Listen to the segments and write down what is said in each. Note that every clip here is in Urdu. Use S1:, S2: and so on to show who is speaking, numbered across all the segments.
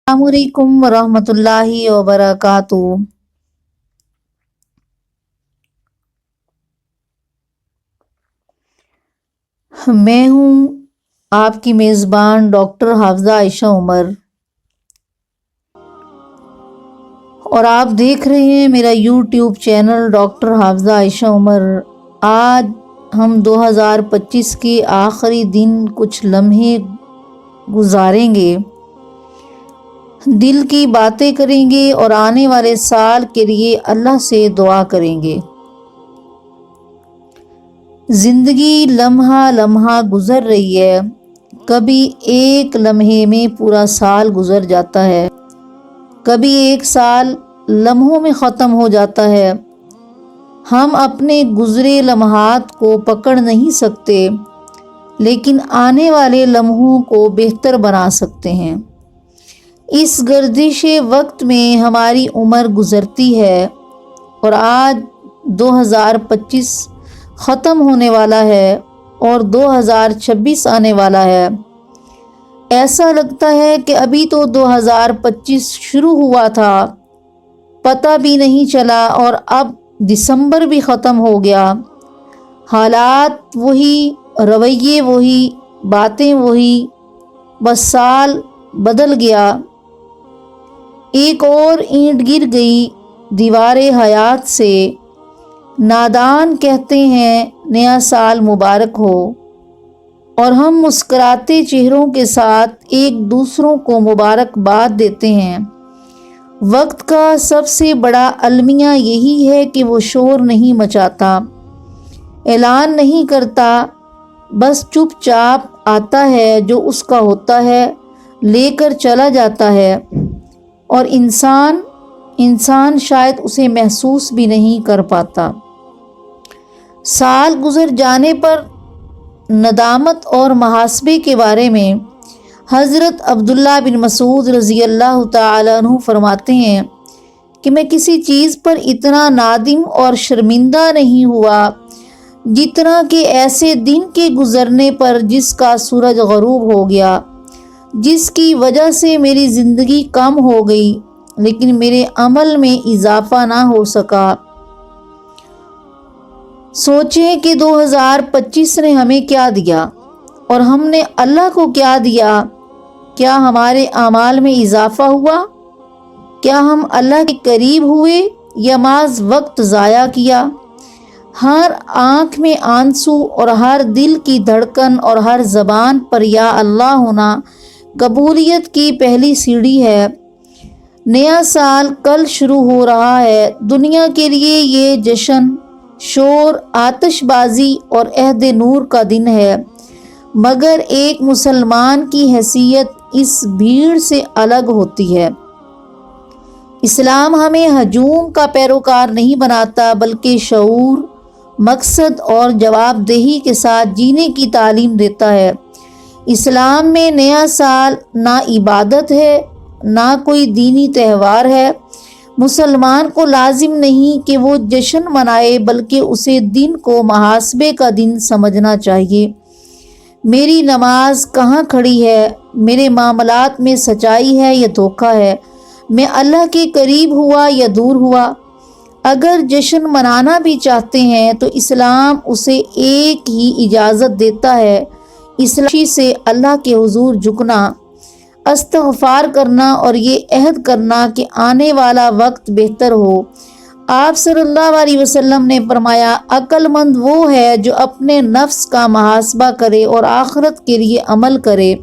S1: السلام علیکم ورحمۃ اللہ وبرکاتہ۔ میں ہوں آپ کی میزبان ڈاکٹر حافظہ عائشہ عمر، اور آپ دیکھ رہے ہیں میرا یوٹیوب چینل ڈاکٹر حافظہ عائشہ عمر۔ آج ہم 2025 کے آخری دن کچھ لمحے گزاریں گے، دل کی باتیں کریں گے اور آنے والے سال کے لیے اللہ سے دعا کریں گے۔ زندگی لمحہ لمحہ گزر رہی ہے، کبھی ایک لمحے میں پورا سال گزر جاتا ہے، کبھی ایک سال لمحوں میں ختم ہو جاتا ہے۔ ہم اپنے گزرے لمحات کو پکڑ نہیں سکتے، لیکن آنے والے لمحوں کو بہتر بنا سکتے ہیں۔ اس گردش وقت میں ہماری عمر گزرتی ہے اور آج 2025 ختم ہونے والا ہے اور 2026 آنے والا ہے۔ ایسا لگتا ہے کہ ابھی تو 2025 شروع ہوا تھا، پتہ بھی نہیں چلا، اور اب دسمبر بھی ختم ہو گیا۔ حالات وہی، رویے وہی، باتیں وہی، بس سال بدل گیا۔ ایک اور اینٹ گر گئی دیوار حیات سے۔ نادان کہتے ہیں نیا سال مبارک ہو، اور ہم مسکراتے چہروں کے ساتھ ایک دوسروں کو مبارکباد دیتے ہیں۔ وقت کا سب سے بڑا المیہ یہی ہے کہ وہ شور نہیں مچاتا، اعلان نہیں کرتا، بس چپ چاپ آتا ہے، جو اس کا ہوتا ہے لے کر چلا جاتا ہے، اور انسان شاید اسے محسوس بھی نہیں کر پاتا۔ سال گزر جانے پر ندامت اور محاسبے کے بارے میں حضرت عبداللہ بن مسعود رضی اللہ تعالیٰ عنہ فرماتے ہیں کہ میں کسی چیز پر اتنا نادم اور شرمندہ نہیں ہوا جتنا کہ ایسے دن کے گزرنے پر جس کا سورج غروب ہو گیا، جس کی وجہ سے میری زندگی کم ہو گئی لیکن میرے عمل میں اضافہ نہ ہو سکا۔ سوچیں کہ 2025 نے ہمیں کیا دیا اور ہم نے اللہ کو کیا دیا۔ کیا ہمارے اعمال میں اضافہ ہوا؟ کیا ہم اللہ کے قریب ہوئے یا محض وقت ضائع کیا؟ ہر آنکھ میں آنسو اور ہر دل کی دھڑکن اور ہر زبان پر یا اللہ ہونا قبولیت کی پہلی سیڑھی ہے۔ نیا سال کل شروع ہو رہا ہے۔ دنیا کے لیے یہ جشن، شور، آتش بازی اور عہد نور کا دن ہے، مگر ایک مسلمان کی حیثیت اس بھیڑ سے الگ ہوتی ہے۔ اسلام ہمیں ہجوم کا پیروکار نہیں بناتا، بلکہ شعور، مقصد اور جواب دہی کے ساتھ جینے کی تعلیم دیتا ہے۔ اسلام میں نیا سال نہ عبادت ہے، نہ کوئی دینی تہوار ہے۔ مسلمان کو لازم نہیں کہ وہ جشن منائے، بلکہ اسے دن کو محاسبے کا دن سمجھنا چاہیے۔ میری نماز کہاں کھڑی ہے؟ میرے معاملات میں سچائی ہے یا دھوکہ ہے؟ میں اللہ کے قریب ہوا یا دور ہوا؟ اگر جشن منانا بھی چاہتے ہیں تو اسلام اسے ایک ہی اجازت دیتا ہے، اسلام سے اللہ کے حضور جھکنا، استغفار کرنا اور یہ عہد کرنا کہ آنے والا وقت بہتر ہو۔ آپ صلی اللہ علیہ وسلم نے فرمایا، عقل مند وہ ہے جو اپنے نفس کا محاسبہ کرے اور آخرت کے لیے عمل کرے۔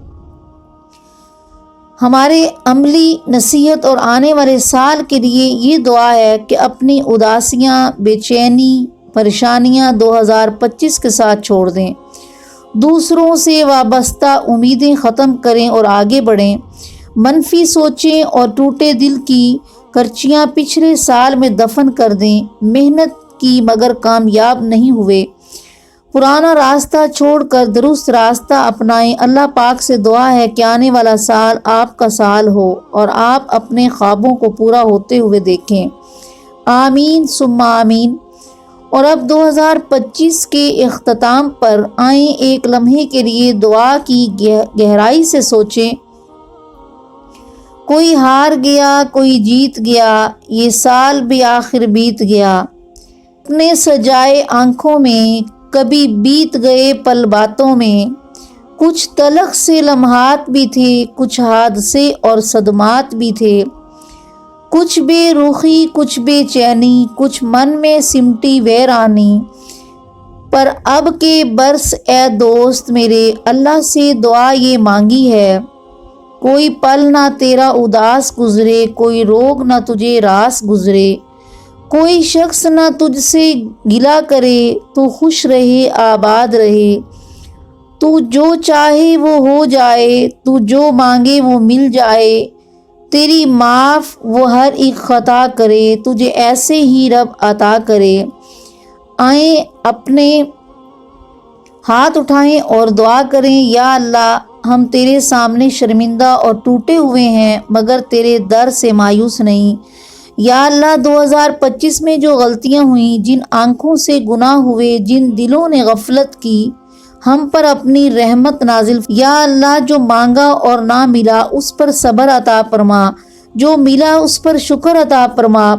S1: ہمارے عملی نصیحت اور آنے والے سال کے لیے یہ دعا ہے کہ اپنی اداسیاں، بے چینی، پریشانیاں 2025 کے ساتھ چھوڑ دیں، دوسروں سے وابستہ امیدیں ختم کریں اور آگے بڑھیں، منفی سوچیں اور ٹوٹے دل کی کرچیاں پچھلے سال میں دفن کر دیں۔ محنت کی مگر کامیاب نہیں ہوئے، پرانا راستہ چھوڑ کر درست راستہ اپنائیں۔ اللہ پاک سے دعا ہے کہ آنے والا سال آپ کا سال ہو اور آپ اپنے خوابوں کو پورا ہوتے ہوئے دیکھیں۔ آمین ثم آمین۔ اور اب 2025 کے اختتام پر آئیں ایک لمحے کے لیے دعا کی گہرائی سے سوچیں۔ کوئی ہار گیا کوئی جیت گیا، یہ سال بھی آخر بیت گیا۔ اپنے سجائے آنکھوں میں کبھی بیت گئے پل باتوں میں، کچھ تلخ سے لمحات بھی تھے، کچھ حادثے اور صدمات بھی تھے، کچھ بے رخی کچھ بے چینی، کچھ من میں سمٹی ویرانی۔ پر اب کے برس اے دوست میرے، اللہ سے دعا یہ مانگی ہے، کوئی پل نہ تیرا اداس گزرے، کوئی روگ نہ تجھے راس گزرے، کوئی شخص نہ تجھ سے گلہ کرے، تو خوش رہے آباد رہے، تو جو چاہے وہ ہو جائے، تو جو مانگے وہ مل جائے، تیری معاف وہ ہر ایک خطا کرے، تجھے ایسے ہی رب عطا کرے۔ آئیں اپنے ہاتھ اٹھائیں اور دعا کریں، یا اللہ ہم تیرے سامنے شرمندہ اور ٹوٹے ہوئے ہیں، مگر تیرے در سے مایوس نہیں۔ یا اللہ 2025 میں جو غلطیاں ہوئیں، جن آنکھوں سے گناہ ہوئے، جن دلوں نے غفلت کی، ہم پر اپنی رحمت نازل۔ یا اللہ جو مانگا اور نہ ملا اس پر صبر عطا فرما، جو ملا اس پر شکر عطا فرما۔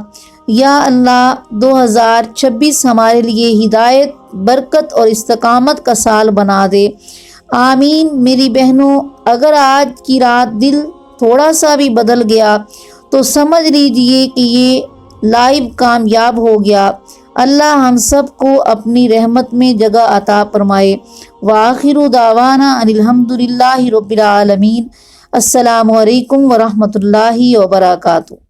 S1: یا اللہ 2026 ہمارے لیے ہدایت، برکت اور استقامت کا سال بنا دے، آمین۔ میری بہنوں، اگر آج کی رات دل تھوڑا سا بھی بدل گیا تو سمجھ لیجئے کہ یہ لائیو کامیاب ہو گیا۔ اللہ ہم سب کو اپنی رحمت میں جگہ عطا فرمائے۔ وآخر دعوانا ان الحمدللہ رب العالمین۔ السلام علیکم ورحمۃ اللہ وبرکاتہ۔